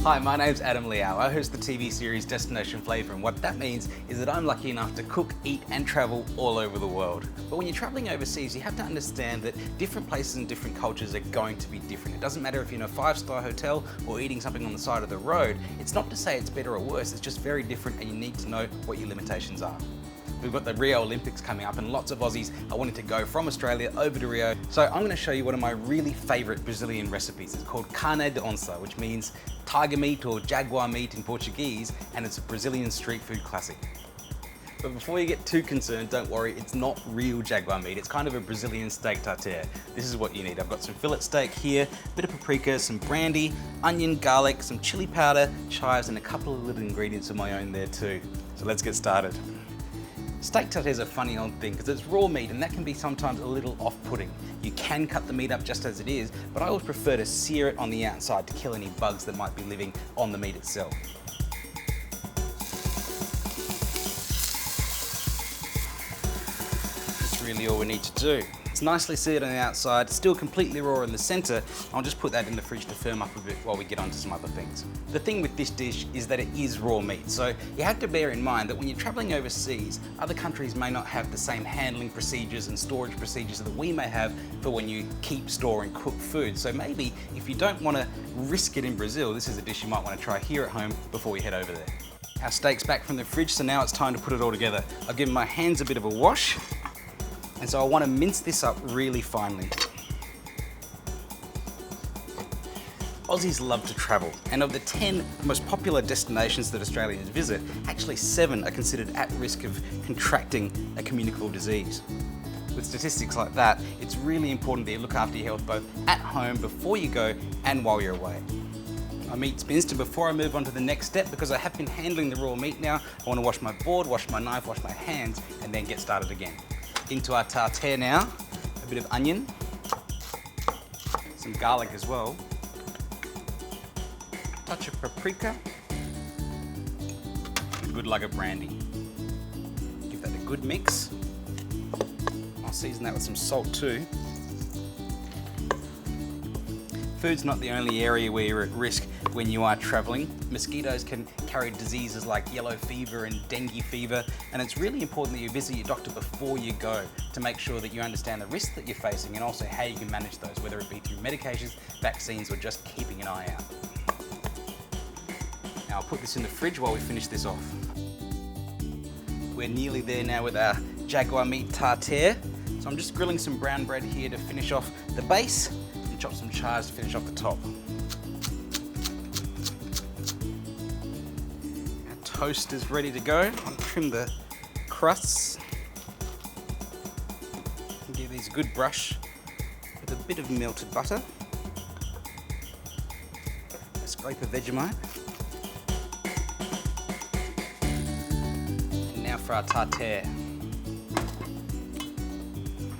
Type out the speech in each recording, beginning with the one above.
Hi, my name's Adam Liaw. I host the TV series Destination Flavour, and what that means is that I'm lucky enough to cook, eat and travel all over the world. But when you're travelling overseas, you have to understand that different places and different cultures are going to be different. It doesn't matter if you're in a 5-star hotel or eating something on the side of the road. It's not to say it's better or worse, it's just very different and you need to know what your limitations are. We've got the Rio Olympics coming up and lots of Aussies are wanting to go from Australia over to Rio. So I'm going to show you one of my really favourite Brazilian recipes. It's called carne de onça, which means tiger meat or jaguar meat in Portuguese, and it's a Brazilian street food classic. But before you get too concerned, don't worry, it's not real jaguar meat. It's kind of a Brazilian steak tartare. This is what you need. I've got some fillet steak here, a bit of paprika, some brandy, onion, garlic, some chili powder, chives, and a couple of little ingredients of my own there too. So let's get started. Steak tartare is a funny old thing because it's raw meat and that can be sometimes a little off-putting. You can cut the meat up just as it is, but I always prefer to sear it on the outside to kill any bugs that might be living on the meat itself. That's really all we need to do. It's nicely seared on the outside, still completely raw in the centre. I'll just put that in the fridge to firm up a bit while we get on to some other things. The thing with this dish is that it is raw meat, so you have to bear in mind that when you're travelling overseas, other countries may not have the same handling procedures and storage procedures that we may have for when you keep, store and cook food. So maybe if you don't want to risk it in Brazil, this is a dish you might want to try here at home before we head over there. Our steak's back from the fridge, so now it's time to put it all together. I've given my hands a bit of a wash. And so I want to mince this up really finely. Aussies love to travel, and of the 10 most popular destinations that Australians visit, actually 7 are considered at risk of contracting a communicable disease. With statistics like that, it's really important that you look after your health both at home, before you go, and while you're away. My meat's been instant before I move on to the next step because I have been handling the raw meat now. I want to wash my board, wash my knife, wash my hands, and then get started again. Into our tartare now, a bit of onion, some garlic as well, a touch of paprika, and a good lug of brandy. Give that a good mix. I'll season that with some salt too. Food's not the only area where you're at risk when you are travelling. Mosquitoes can carry diseases like yellow fever and dengue fever, and it's really important that you visit your doctor before you go to make sure that you understand the risks that you're facing and also how you can manage those, whether it be through medications, vaccines, or just keeping an eye out. Now I'll put this in the fridge while we finish this off. We're nearly there now with our jaguar meat tartare. So I'm just grilling some brown bread here to finish off the base, and chop some chives to finish off the top. Toast is ready to go. I'll trim the crusts and give these a good brush with a bit of melted butter, a scrape of Vegemite, and now for our tartare.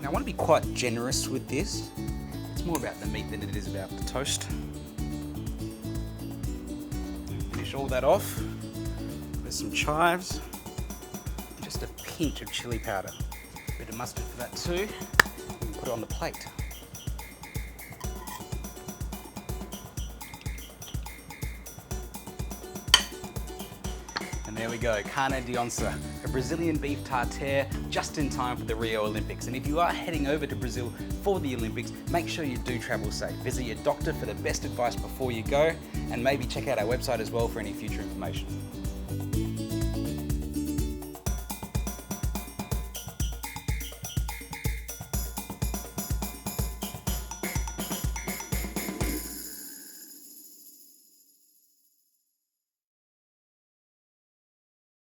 Now I want to be quite generous with this. It's more about the meat than it is about the toast. Finish all that off. Some chives, just a pinch of chili powder, a bit of mustard for that too, and put it on the plate. And there we go, carne de onça, a Brazilian beef tartare just in time for the Rio Olympics. And if you are heading over to Brazil for the Olympics, make sure you do travel safe. Visit your doctor for the best advice before you go, and maybe check out our website as well for any future information.